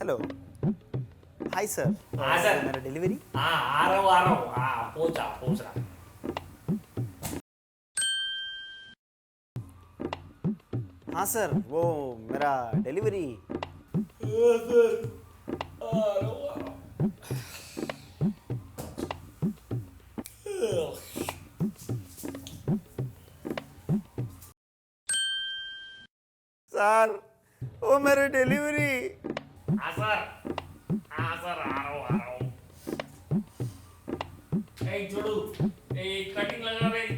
Hello hi sir हाँ sir. मेरा delivery हाँ आ रहा हूँ हाँ पहुँच रहा। हाँ सर वो मेरा डिलीवरी सर वो मेरा डिलीवरी हाँ सर आ रहा हूँ। एक जोड़ू एक कटिंग लगा रही।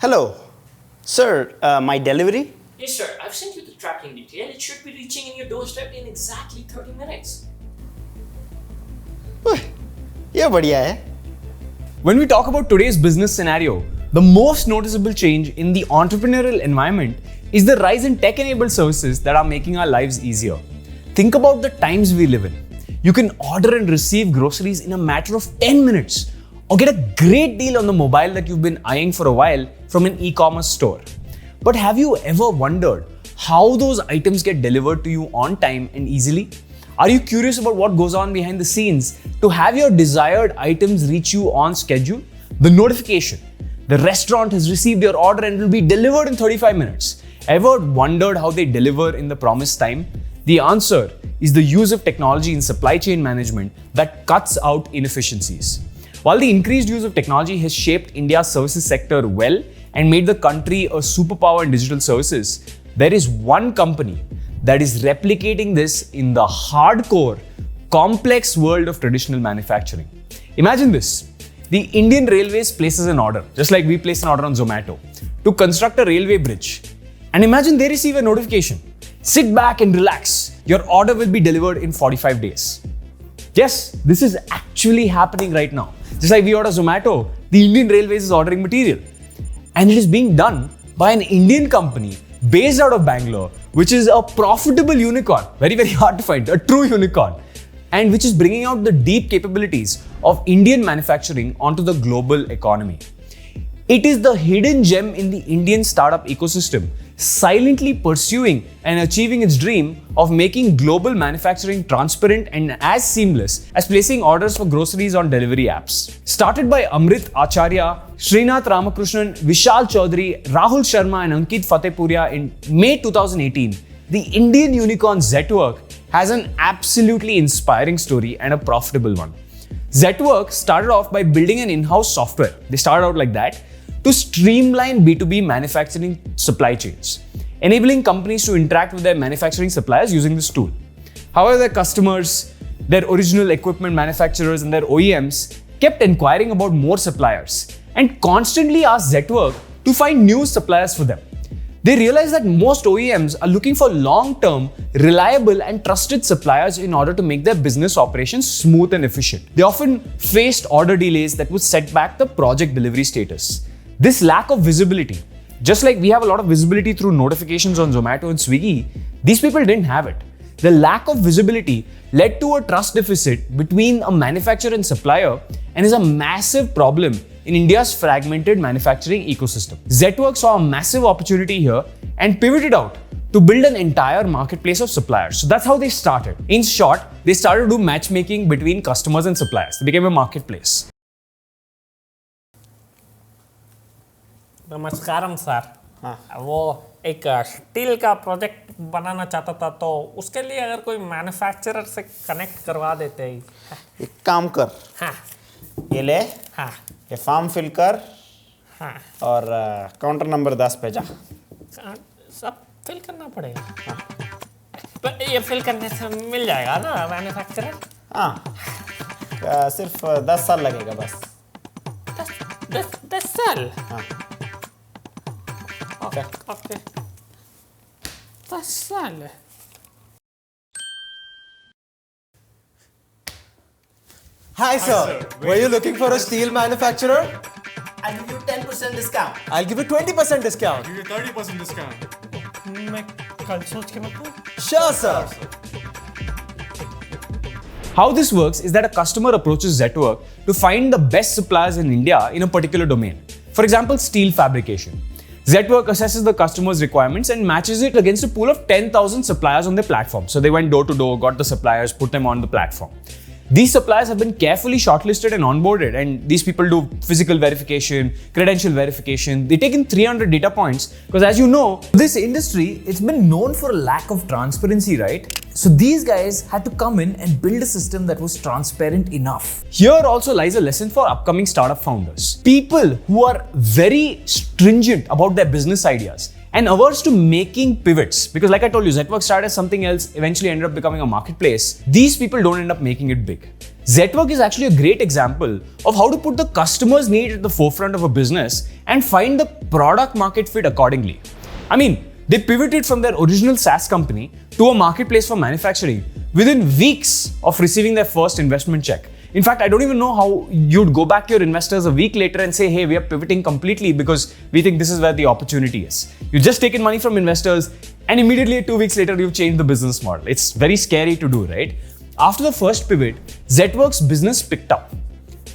Hello sir my delivery Yes sir, I've sent you the tracking detail. It should be reaching in your doorstep in exactly 30 minutes. ये बढ़िया है. When we talk about today's business scenario, the most noticeable change in the entrepreneurial environment is the rise in tech-enabled services that are making our lives easier. Think about the times we live in. You can order and receive groceries in a matter of 10 minutes or get a great deal on the mobile that you've been eyeing for a while from an e-commerce store. But have you ever wondered how those items get delivered to you on time and easily? Are you curious about what goes on behind the scenes to have your desired items reach you on schedule? The notification, the restaurant has received your order and will be delivered in 35 minutes. Ever wondered how they deliver in the promised time? The answer is the use of technology in supply chain management that cuts out inefficiencies. While the increased use of technology has shaped India's services sector well and made the country a superpower in digital services, there is one company that is replicating this in the hardcore, complex world of traditional manufacturing. Imagine this. The Indian Railways places an order, just like we place an order on Zomato, to construct a railway bridge. And imagine they receive a notification. Sit back and relax. Your order will be delivered in 45 days. Yes, this is actually happening right now. Just like we order Zomato, the Indian Railways is ordering material. And it is being done by an Indian company based out of Bangalore, which is a profitable unicorn, very, very hard to find, a true unicorn, and which is bringing out the deep capabilities of Indian manufacturing onto the global economy. It is the hidden gem in the Indian startup ecosystem, silently pursuing and achieving its dream of making global manufacturing transparent and as seamless as placing orders for groceries on delivery apps. Started by Amrit Acharya, Srinath Ramakrishnan, Vishal Chaudhary, Rahul Sharma and Ankit Fatehpuria in May 2018, the Indian unicorn Zetwork has an absolutely inspiring story and a profitable one. Zetwork started off by building an in-house software. They started out like that to streamline B2B manufacturing supply chains, enabling companies to interact with their manufacturing suppliers using this tool. However, their customers, their original equipment manufacturers and their OEMs kept inquiring about more suppliers and constantly asked Zetwork to find new suppliers for them. They realized that most OEMs are looking for long-term, reliable and trusted suppliers in order to make their business operations smooth and efficient. They often faced order delays that would set back the project delivery status. This lack of visibility, just like we have a lot of visibility through notifications on Zomato and Swiggy, these people didn't have it. The lack of visibility led to a trust deficit between a manufacturer and supplier and is a massive problem in India's fragmented manufacturing ecosystem. Zetwork saw a massive opportunity here and pivoted out to build an entire marketplace of suppliers. So that's how they started. In short, they started to do matchmaking between customers and suppliers. They became a marketplace. नमस्कारम sir. हाँ। वो एक steel का project बनाना चाहता था, तो उसके लिए अगर कोई मैन्युफैक्चरर से कनेक्ट करवा देते हैं। एक काम कर. हाँ ये ले. हाँ ये फॉर्म फिल कर. हाँ और काउंटर नंबर 10 पे जा. सब फिल करना पड़ेगा। हाँ। पर ये फिल करने से मिल जाएगा ना मैन्युफैक्चरर? हाँ सिर्फ 10 साल लगेगा बस. 10 साल? हाँ. ओके 10 साल. Hi sir, were you looking for a steel manufacturer? I'll give you 10% discount. I'll give you 20% discount. Give you 30% discount. मैं कल सोच के बताऊँ? Sure sir. How this works is that a customer approaches Zetwork to find the best suppliers in India in a particular domain. For example, steel fabrication. Zetwork assesses the customer's requirements and matches it against a pool of 10,000 suppliers on their platform. So they went door to door, got the suppliers, put them on the platform. These suppliers have been carefully shortlisted and onboarded, and these people do physical verification, credential verification. They take in 300 data points because, as you know, This industry, it's been known for a lack of transparency, right? So these guys had to come in and build a system that was transparent enough. here also lies a lesson for upcoming startup founders. People who are very stringent about their business ideas and averse to making pivots, because like I told you, Zetwork started as something else, eventually ended up becoming a marketplace. These people don't end up making it big. Zetwork is actually a great example of how to put the customer's need at the forefront of a business and find the product market fit accordingly. I mean, they pivoted from their original SaaS company to a marketplace for manufacturing within weeks of receiving their first investment check. In fact, I don't even know how you'd go back to your investors a week later and say, hey, we are pivoting completely because we think this is where the opportunity is. You've just taken money from investors and immediately 2 weeks later, you've changed the business model. It's very scary to do, right? After the first pivot, Zetwork's business picked up.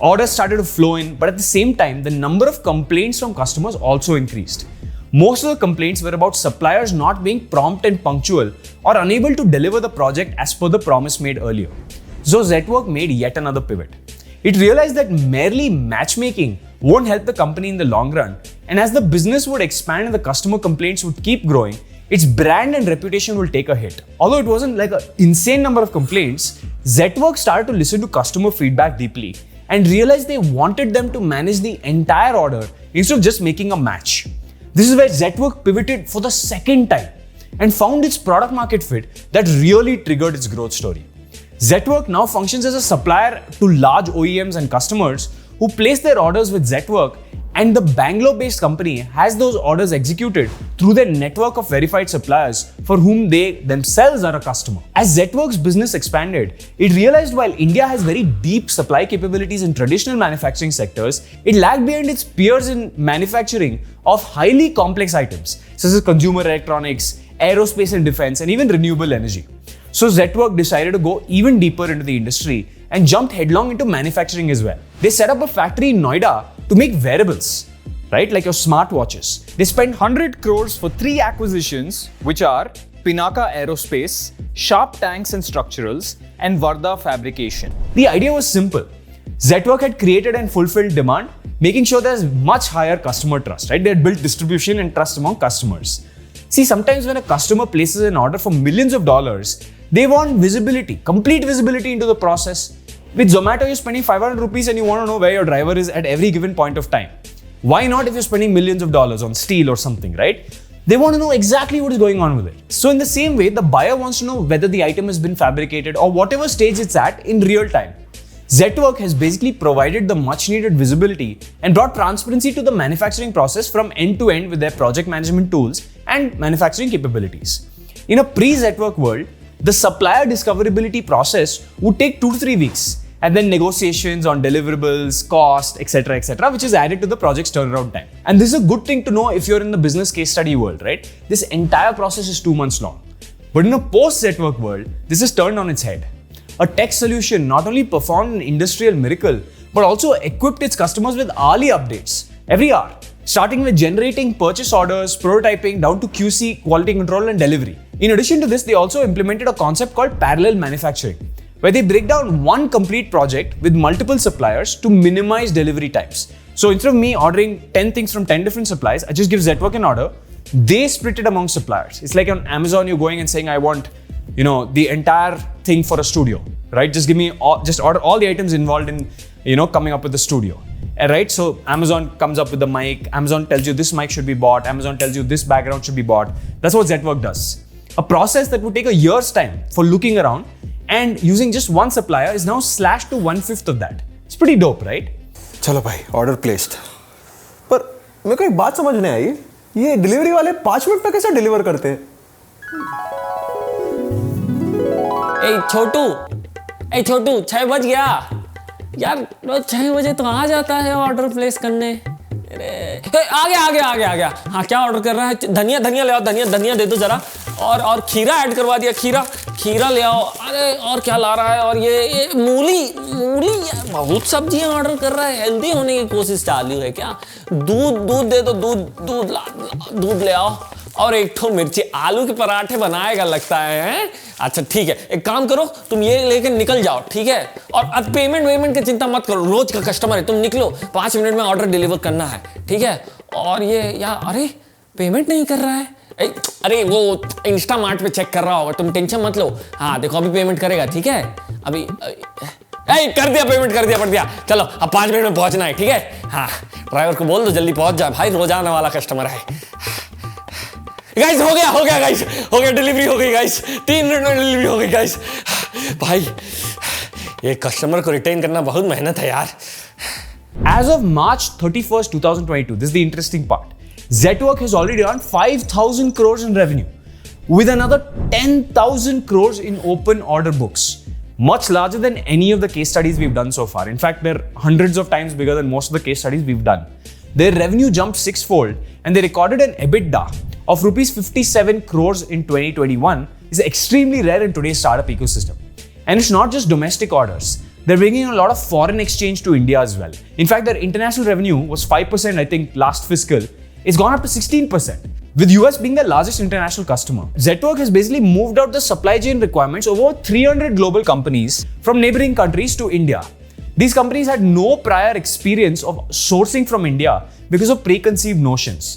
Orders started to flow in, but at the same time, the number of complaints from customers also increased. Most of the complaints were about suppliers not being prompt and punctual or unable to deliver the project as per the promise made earlier. So Zetwork made yet another pivot. It realized that merely matchmaking won't help the company in the long run, and as the business would expand and the customer complaints would keep growing, its brand and reputation will take a hit. Although it wasn't like an insane number of complaints, Zetwork started to listen to customer feedback deeply and realized they wanted them to manage the entire order instead of just making a match. This is where Zetwork pivoted for the second time and found its product market fit that really triggered its growth story. Zetwork now functions as a supplier to large OEMs and customers who place their orders with Zetwork, and the Bangalore-based company has those orders executed through their network of verified suppliers for whom they themselves are a customer. As Zetwork's business expanded, it realized while India has very deep supply capabilities in traditional manufacturing sectors, it lagged behind its peers in manufacturing of highly complex items such as consumer electronics, aerospace and defense, and even renewable energy. So Zetwork decided to go even deeper into the industry and jumped headlong into manufacturing as well. They set up a factory in Noida to make wearables, right? Like your smartwatches. They spent 100 crores for 3 acquisitions, which are Pinaka Aerospace, Sharp Tanks and Structurals, and Varda Fabrication. The idea was simple. Zetwork had created and fulfilled demand, making sure there's much higher customer trust, right? They had built distribution and trust among customers. See, sometimes when a customer places an order for millions of dollars, they want visibility, complete visibility into the process. With Zomato, you're spending 500 rupees and you want to know where your driver is at every given point of time. Why not if you're spending millions of dollars on steel or something, right? They want to know exactly what is going on with it. So in the same way, the buyer wants to know whether the item has been fabricated or whatever stage it's at in real time. Zetwork has basically provided the much needed visibility and brought transparency to the manufacturing process from end to end with their project management tools and manufacturing capabilities. In a pre-Zetwork world, the supplier discoverability process would take 2 to 3 weeks, and then negotiations on deliverables, cost, etc., which is added to the project's turnaround time. And this is a good thing to know if you're in the business case study world, right? This entire process is 2 months long. But in a post-Zetwork world, this is turned on its head. A tech solution not only performed an industrial miracle, but also equipped its customers with hourly updates every hour, starting with generating purchase orders, prototyping, down to QC, quality control, and delivery. In addition to this, they also implemented a concept called parallel manufacturing, where they break down one complete project with multiple suppliers to minimize delivery times. So instead of me ordering 10 things from 10 different suppliers, I just give Zetwork an order. They split it among suppliers. It's like on Amazon, you're going and saying, I want, the entire thing for a studio, right? Just give me just order all the items involved in, coming up with the studio. Right? So Amazon comes up with the mic. Amazon tells you this mic should be bought. Amazon tells you this background should be bought. That's what Zetwork does. A process that would take a year's time for looking around and using just one supplier is now slashed to 1/5 of that. It's pretty dope, right? चलो भाई, order placed. पर मेरे को एक बात समझ नहीं आई, ये डिलीवरी वाले 5 मिनट में कैसे डिलीवर करते हैं? ए छोटू 6 बज गया यार, रोज 6 बजे तो आ जाता है ऑर्डर प्लेस करने। आ गया। हाँ, क्या ऑर्डर कर रहा है? धनिया ले आओ, धनिया दे दो जरा, और खीरा ऐड करवा दिया। खीरा खीरा ले आओ, अरे और क्या ला रहा है, और ये मूली यार, बहुत सब्जियां ऑर्डर कर रहा है, हेल्दी होने की कोशिश चालू है क्या? दूध दे दो, दूध ले आओ, और एक ठो मिर्ची, आलू के पराठे बनाएगा लगता है? अच्छा ठीक है, एक काम करो, तुम ये लेकर निकल जाओ, ठीक है? और अब पेमेंट की चिंता मत करो, रोज का कस्टमर है, तुम निकलो, 5 मिनट में ऑर्डर डिलीवर करना है, ठीक है? और ये यार, अरे पेमेंट नहीं कर रहा है, अरे वो इंस्टा मार्ट पे चेक कर रहा होगा, तुम टेंशन मत लो। हाँ देखो, अभी पेमेंट करेगा, ठीक है? अभी कर दिया, पेमेंट कर दिया, चलो अब 5 मिनट में पहुंचना है, ठीक है? हाँ, ड्राइवर को बोल दो जल्दी पहुंच जाए भाई, रोजाना वाला कस्टमर है। गाइस हो गया गाइस, हो गया, डिलीवरी हो गई गाइस, 3 मिनट में डिलीवरी हो गई गाइस। भाई ये कस्टमर को रिटेन करना बहुत मेहनत है यार। As of March 31st, 2022, this is the interesting part. Zetwork has already earned 5,000 crores in revenue, with another 10,000 crores in open order books. Much larger than any of the case studies we've done so far. In fact, they're hundreds of times bigger than most of the case studies we've done. Their revenue jumped 6-fold, and they recorded an EBITDA of rupees 57 crores in 2021. Is extremely rare in today's startup ecosystem. And it's not just domestic orders. They're bringing a lot of foreign exchange to India as well. In fact, their international revenue was 5%, I think, last fiscal. It's gone up to 16%, with US being the largest international customer. Zetwork has basically moved out the supply chain requirements of over 300 global companies from neighboring countries to India. These companies had no prior experience of sourcing from India because of preconceived notions.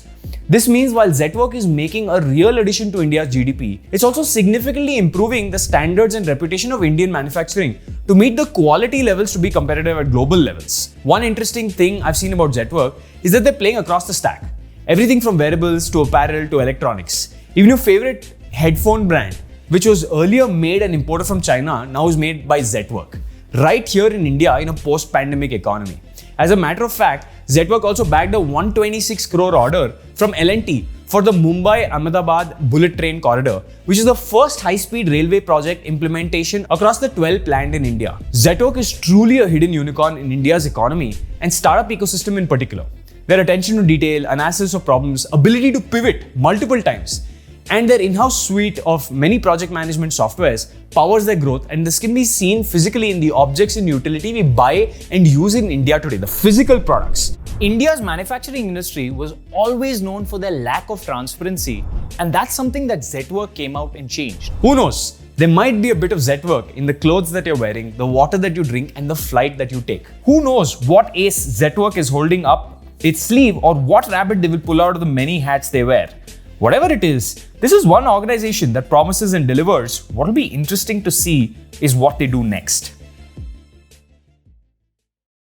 This means while Zetwork is making a real addition to India's GDP, it's also significantly improving the standards and reputation of Indian manufacturing to meet the quality levels to be competitive at global levels. One interesting thing I've seen about Zetwork is that they're playing across the stack. Everything from wearables to apparel to electronics. Even your favorite headphone brand, which was earlier made and imported from China, now is made by Zetwork, right here in India in a post-pandemic economy. As a matter of fact, Zetwork also bagged a 126 crore order from L&T for the Mumbai-Ahmedabad bullet train corridor, which is the first high-speed railway project implementation across the 12 planned in India. Zetwork is truly a hidden unicorn in India's economy and startup ecosystem in particular. Their attention to detail, analysis of problems, ability to pivot multiple times, and their in-house suite of many project management softwares powers their growth, and this can be seen physically in the objects and utility we buy and use in India today, the physical products. India's manufacturing industry was always known for their lack of transparency, and that's something that Zetwork came out and changed. Who knows? There might be a bit of Zetwork in the clothes that you're wearing, the water that you drink, and the flight that you take. Who knows what ace Zetwork is holding up its sleeve, or what rabbit they will pull out of the many hats they wear. Whatever it is, this is one organization that promises and delivers. What will be interesting to see is what they do next.